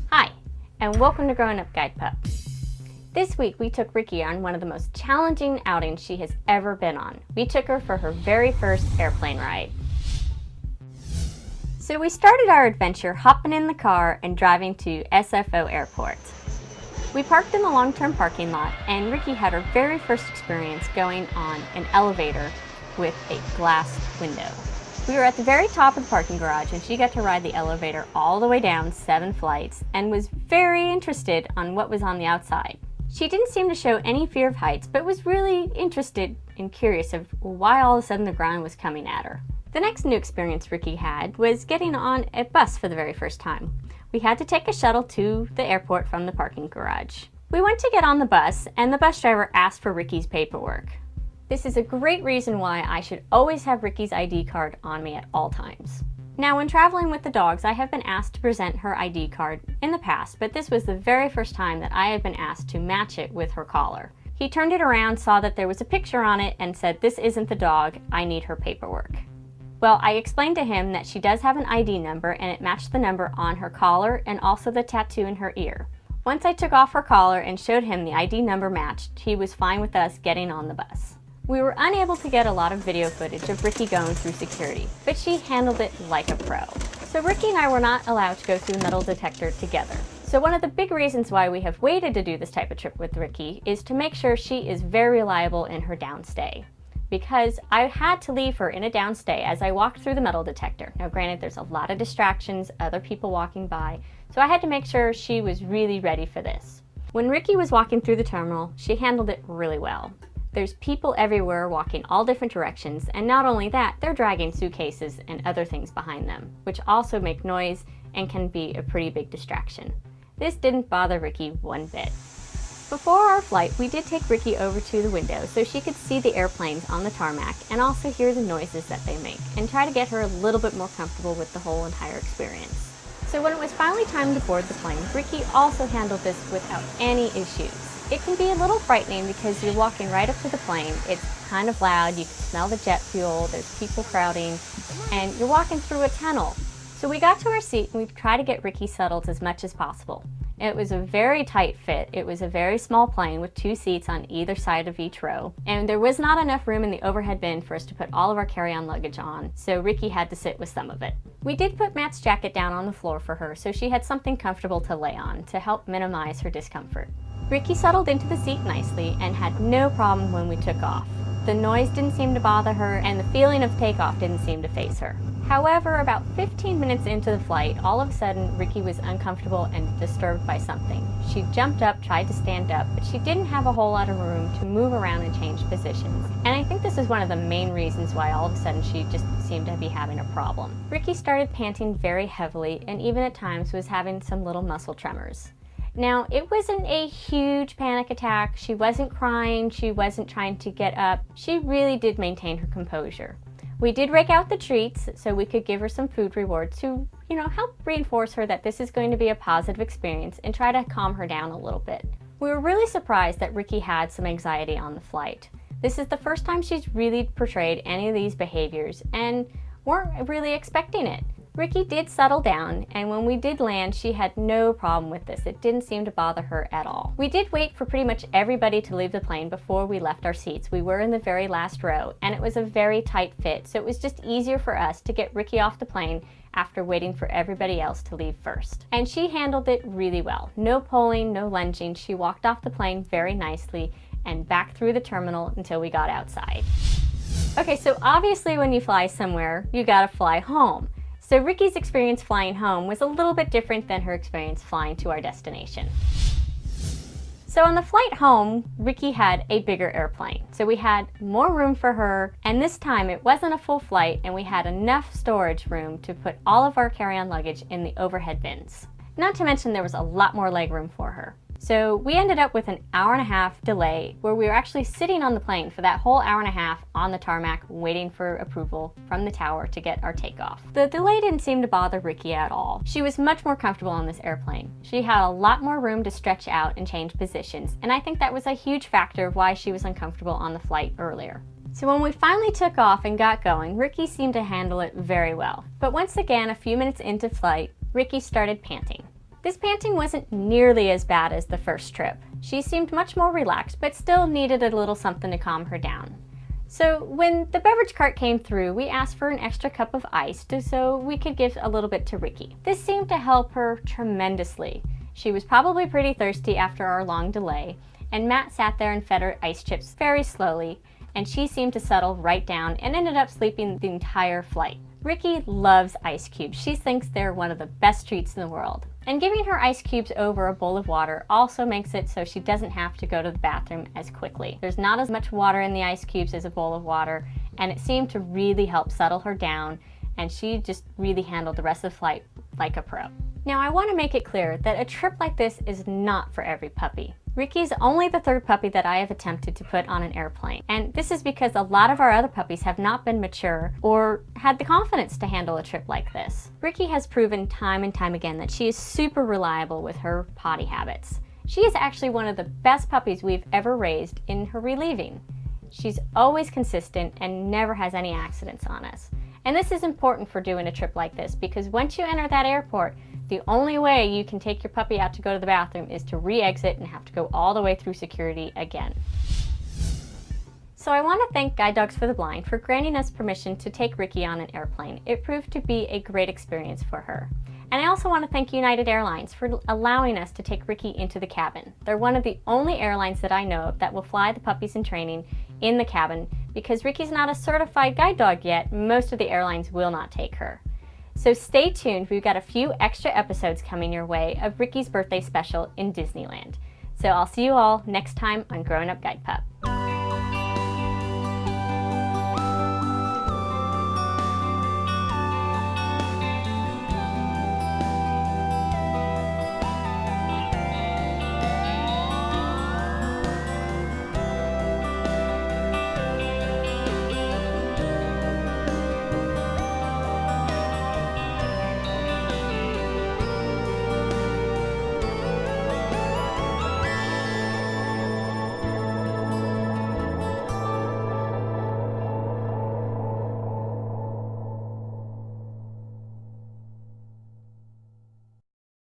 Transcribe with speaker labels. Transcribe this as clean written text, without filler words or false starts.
Speaker 1: Hi, and welcome to Growing Up Guide Pup. This week we took Ricky on one of the most challenging outings she has ever been on. We took her for her very first airplane ride. So we started our adventure hopping in the car and driving to SFO Airport. We parked in the long-term parking lot, and Ricky had her very first experience going on an elevator with a glass window. We were at the very top of the parking garage, and she got to ride the elevator all the way down 7 flights and was very interested on what was on the outside. She didn't seem to show any fear of heights, but was really interested and curious of why all of a sudden the ground was coming at her. The next new experience Ricky had was getting on a bus for the very first time. We had to take a shuttle to the airport from the parking garage. We went to get on the bus, and the bus driver asked for Ricky's paperwork. This is a great reason why I should always have Ricky's ID card on me at all times. Now, when traveling with the dogs, I have been asked to present her ID card in the past, but this was the very first time that I had been asked to match it with her collar. He turned it around, saw that there was a picture on it, and said, "This isn't the dog, I need her paperwork." Well, I explained to him that she does have an ID number, and it matched the number on her collar and also the tattoo in her ear. Once I took off her collar and showed him the ID number matched, he was fine with us getting on the bus. We were unable to get a lot of video footage of Ricky going through security, but she handled it like a pro. So Ricky and I were not allowed to go through the metal detector together. So one of the big reasons why we have waited to do this type of trip with Ricky is to make sure she is very reliable in her downstay. Because I had to leave her in a downstay as I walked through the metal detector. Now granted, there's a lot of distractions, other people walking by, so I had to make sure she was really ready for this. When Ricky was walking through the terminal, she handled it really well. There's people everywhere walking all different directions, and not only that, they're dragging suitcases and other things behind them, which also make noise and can be a pretty big distraction. This didn't bother Ricky one bit. Before our flight, we did take Ricky over to the window so she could see the airplanes on the tarmac and also hear the noises that they make, and try to get her a little bit more comfortable with the whole entire experience. So when it was finally time to board the plane, Ricky also handled this without any issues. It can be a little frightening because you're walking right up to the plane, it's kind of loud, you can smell the jet fuel, there's people crowding, and you're walking through a tunnel. So we got to our seat and we tried to get Ricky settled as much as possible. It was a very tight fit. It was a very small plane with 2 seats on either side of each row. And there was not enough room in the overhead bin for us to put all of our carry-on luggage on, so Ricky had to sit with some of it. We did put Matt's jacket down on the floor for her so she had something comfortable to lay on to help minimize her discomfort. Ricky settled into the seat nicely and had no problem when we took off. The noise didn't seem to bother her, and the feeling of takeoff didn't seem to faze her. However, about 15 minutes into the flight, all of a sudden, Ricky was uncomfortable and disturbed by something. She jumped up, tried to stand up, but she didn't have a whole lot of room to move around and change positions. And I think this is one of the main reasons why all of a sudden she just seemed to be having a problem. Ricky started panting very heavily and even at times was having some little muscle tremors. Now, it wasn't a huge panic attack. She wasn't crying. She wasn't trying to get up. She really did maintain her composure. We did rake out the treats so we could give her some food rewards to, help reinforce her that this is going to be a positive experience and try to calm her down a little bit. We were really surprised that Ricky had some anxiety on the flight. This is the first time she's really portrayed any of these behaviors and weren't really expecting it. Ricky did settle down, and when we did land, she had no problem with this. It didn't seem to bother her at all. We did wait for pretty much everybody to leave the plane before we left our seats. We were in the very last row, and it was a very tight fit, so it was just easier for us to get Ricky off the plane after waiting for everybody else to leave first. And she handled it really well. No pulling, no lunging. She walked off the plane very nicely and back through the terminal until we got outside. Okay, so obviously when you fly somewhere, you gotta fly home. So Ricky's experience flying home was a little bit different than her experience flying to our destination. So on the flight home, Ricky had a bigger airplane. So we had more room for her, and this time it wasn't a full flight and we had enough storage room to put all of our carry-on luggage in the overhead bins. not to mention there was a lot more legroom for her. So we ended up with an hour-and-a-half delay where we were actually sitting on the plane for that whole hour-and-a-half on the tarmac waiting for approval from the tower to get our takeoff. The delay didn't seem to bother Ricky at all. She was much more comfortable on this airplane. She had a lot more room to stretch out and change positions, and I think that was a huge factor of why she was uncomfortable on the flight earlier. So when we finally took off and got going, Ricky seemed to handle it very well. But once again, a few minutes into flight, Ricky started panting. This panting wasn't nearly as bad as the first trip. She seemed much more relaxed, but still needed a little something to calm her down. So when the beverage cart came through, we asked for an extra cup of ice so we could give a little bit to Ricky. This seemed to help her tremendously. She was probably pretty thirsty after our long delay, and Matt sat there and fed her ice chips very slowly, and she seemed to settle right down and ended up sleeping the entire flight. Ricky loves ice cubes. She thinks they're one of the best treats in the world. And giving her ice cubes over a bowl of water also makes it so she doesn't have to go to the bathroom as quickly. There's not as much water in the ice cubes as a bowl of water, and it seemed to really help settle her down, and she just really handled the rest of the flight like a pro. Now I want to make it clear that a trip like this is not for every puppy. Ricky's only the third puppy that I have attempted to put on an airplane, and this is because a lot of our other puppies have not been mature or had the confidence to handle a trip like this. Ricky has proven time and time again that she is super reliable with her potty habits. She is actually one of the best puppies we've ever raised in her relieving. She's always consistent and never has any accidents on us. And this is important for doing a trip like this because once you enter that airport, the only way you can take your puppy out to go to the bathroom is to re-exit and have to go all the way through security again. So I want to thank Guide Dogs for the Blind for granting us permission to take Ricky on an airplane. It proved to be a great experience for her. And I also want to thank United Airlines for allowing us to take Ricky into the cabin. They're one of the only airlines that I know of that will fly the puppies in training in the cabin. Because Ricky's not a certified guide dog yet, most of the airlines will not take her. So stay tuned, we've got a few extra episodes coming your way of Ricky's birthday special in Disneyland. So I'll see you all next time on Growing Up Guide Pup.